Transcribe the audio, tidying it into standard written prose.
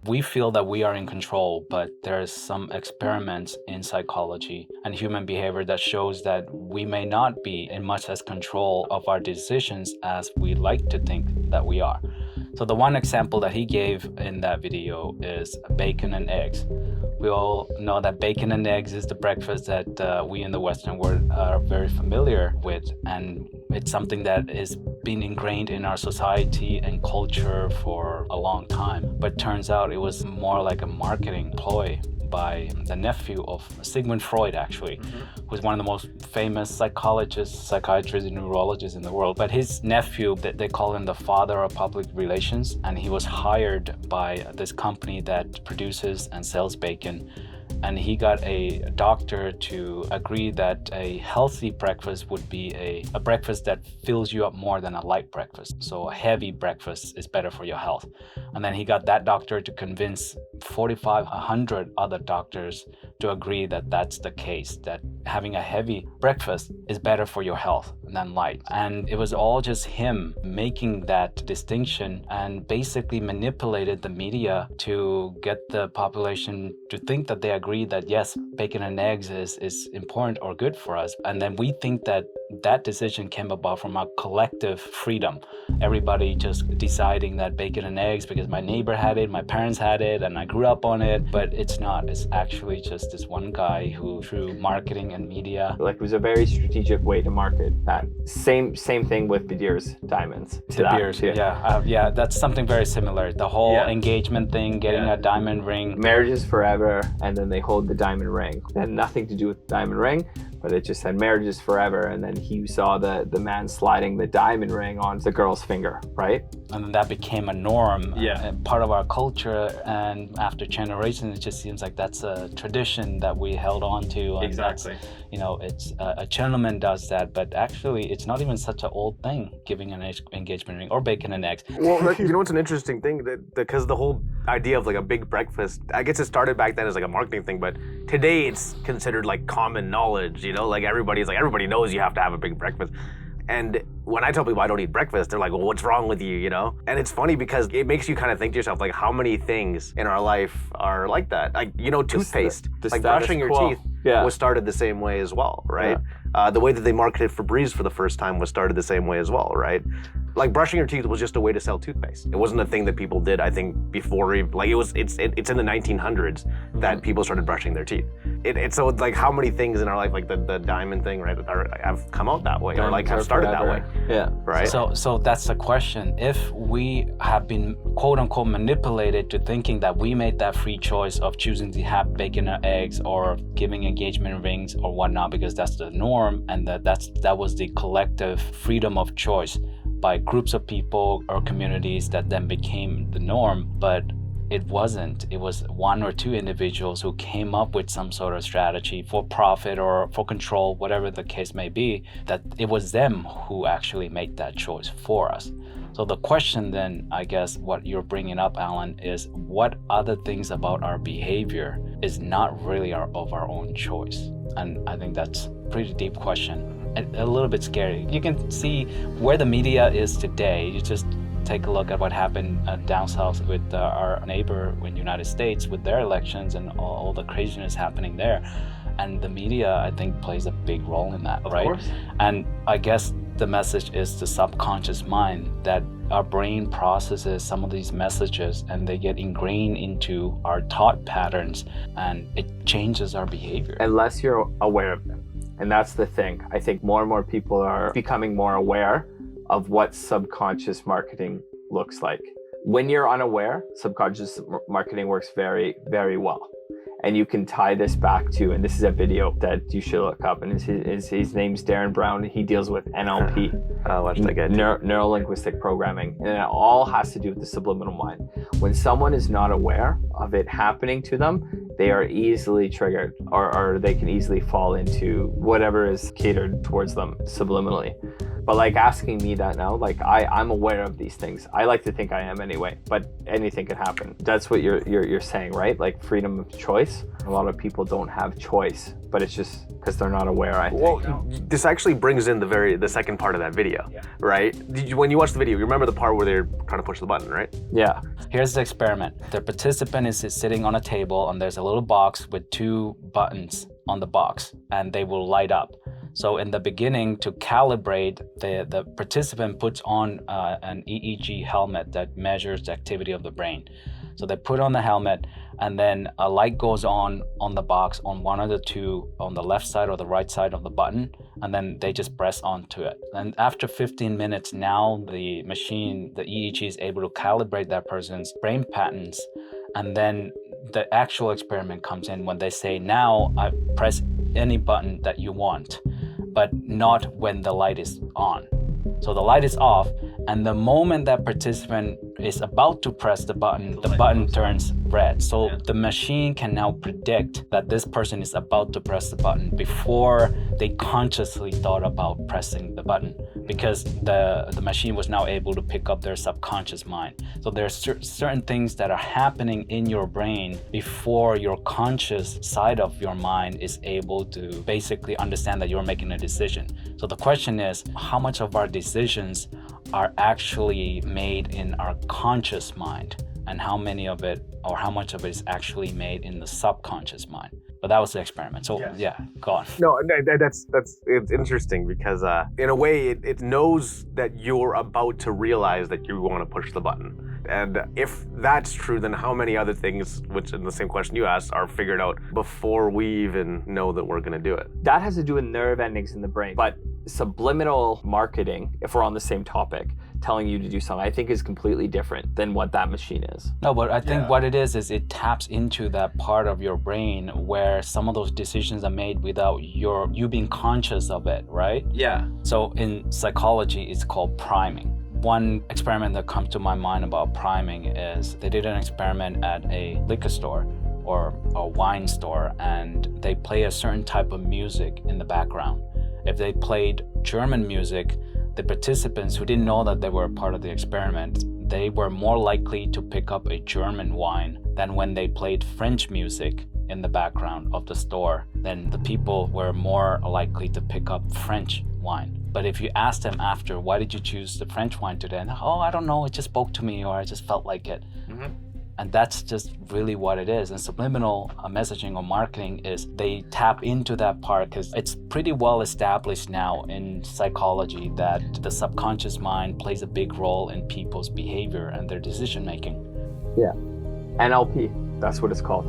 We feel that we are in control, but there's some experiments in psychology and human behavior that shows that we may not be in much as control of our decisions as we like to think that we are. So the one example that he gave in that video is bacon and eggs. We all know that bacon and eggs is the breakfast that we in the Western world are very familiar with, and it's something that is been ingrained in our society and culture for a long time. But turns out it was more like a marketing ploy by the nephew of Sigmund Freud, actually, who's one of the most famous psychologists, psychiatrists, and neurologists in the world. But his nephew, they call him the father of public relations, and he was hired by this company that produces and sells bacon. And he got a doctor to agree that a healthy breakfast would be a breakfast that fills you up more than a light breakfast. So a heavy breakfast is better for your health. And then he got that doctor to convince 4,500 other doctors to agree that that's the case, that having a heavy breakfast is better for your health than light. And it was all just him making that distinction and basically manipulated the media to get the population to think that they agree that yes, bacon and eggs is important or good for us. And then we think that that decision came about from a collective freedom. Everybody just deciding that bacon and eggs because my neighbor had it, my parents had it, and I grew up on it. But it's not. It's actually just this one guy who, through marketing and media, like it was a very strategic way to market that. Same thing with De Beers diamonds. De Beers, yeah, that's something very similar. The whole engagement thing, getting a diamond ring. Marriage is forever, and then they hold the diamond ring. It had nothing to do with the diamond ring, but it just said marriage is forever. And then he saw the man sliding the diamond ring on the girl's finger, right? And then that became a norm, and part of our culture. And after generations, it just seems like that's a tradition that we held on to. And exactly. It's a gentleman does that, but actually it's not even such an old thing, giving an engagement ring or bacon and eggs. Well, it's an interesting thing because the whole idea of like a big breakfast, I guess it started back then as like a marketing thing, but today it's considered like common knowledge, like everybody knows you have to have a big breakfast. And when I tell people I don't eat breakfast, they're like, well, what's wrong with you, And it's funny because it makes you kind of think to yourself, like, how many things in our life are like that? Like, toothpaste, like brushing your teeth was started the same way as well, right? The way that they marketed Febreze for the first time was started the same way as well, right? Like brushing your teeth was just a way to sell toothpaste. It wasn't a thing that people did, I think, before. Like it's in the 1900s that people started brushing their teeth. It's so like how many things in our life, like the diamond thing, right, have come out that way, or like have started that way. Yeah. Right. So that's the question. If we have been quote unquote manipulated to thinking that we made that free choice of choosing to have bacon or eggs or giving engagement rings or whatnot because that's the norm, and that was the collective freedom of choice by groups of people or communities that then became the norm, but it wasn't. It was one or two individuals who came up with some sort of strategy for profit or for control, whatever the case may be, that it was them who actually made that choice for us. So the question then, I guess, what you're bringing up, Alan, is what other things about our behavior is not really of our own choice? And I think that's a pretty deep question. A little bit scary. You can see where the media is today. You just take a look at what happened down south with our neighbor in the United States with their elections and all the craziness happening there. And the media, I think, plays a big role in that, right? Of course. And I guess the message is the subconscious mind, that our brain processes some of these messages and they get ingrained into our thought patterns and it changes our behavior. Unless you're aware of them. And that's the thing. I think more and more people are becoming more aware of what subconscious marketing looks like. When you're unaware, subconscious marketing works very, very well. And you can tie this back to, and this is a video that you should look up, and his name's Darren Brown. He deals with NLP, neuro-linguistic programming, and it all has to do with the subliminal mind. When someone is not aware of it happening to them, they are easily triggered, or they can easily fall into whatever is catered towards them subliminally. But like asking me that now, like I'm aware of these things. I like to think I am anyway, but anything can happen. That's what you're saying, right? Like freedom of choice. choice. A lot of people don't have choice, but it's just because they're not aware, I think. Well, this actually brings in the second part of that video, right? When you watch the video, you remember the part where they're trying to push the button, right? Yeah. Here's the experiment. The participant is sitting on a table and there's a little box with 2 buttons on the box and they will light up. So in the beginning, to calibrate, the participant puts on an EEG helmet that measures the activity of the brain. So they put on the helmet and then a light goes on the box on one of the 2 on the left side or the right side of the button, and then they just press onto it. And after 15 minutes, now the machine, the EEG is able to calibrate that person's brain patterns. And then the actual experiment comes in when they say, now I press any button that you want, but not when the light is on. So the light is off, and the moment that participant is about to press the button turns red. So the machine can now predict that this person is about to press the button before they consciously thought about pressing the button, because the machine was now able to pick up their subconscious mind. So there's certain things that are happening in your brain before your conscious side of your mind is able to basically understand that you're making a decision. So the question is, how much of our decisions are actually made in our conscious mind, and how many of it, or how much of it is actually made in the subconscious mind? But that was the experiment. So yeah, go on. No, that's it's interesting because in a way it knows that you're about to realize that you want to push the button. And if that's true, then how many other things, which in the same question you asked, are figured out before we even know that we're going to do it? That has to do with nerve endings in the brain. But subliminal marketing, if we're on the same topic, telling you to do something, I think is completely different than what that machine is. No, but I think what it is it taps into that part of your brain where some of those decisions are made without you being conscious of it, right? Yeah. So in psychology, it's called priming. One experiment that comes to my mind about priming is they did an experiment at a liquor store or a wine store, and they play a certain type of music in the background. If they played German music, the participants who didn't know that they were a part of the experiment, they were more likely to pick up a German wine than when they played French music in the background of the store. Then the people were more likely to pick up French wine. But if you ask them after, why did you choose the French wine today? And, oh, I don't know, it just spoke to me, or I just felt like it. Mm-hmm. And that's just really what it is. And subliminal messaging or marketing is they tap into that part because it's pretty well established now in psychology that the subconscious mind plays a big role in people's behavior and their decision making. Yeah. NLP, that's what it's called.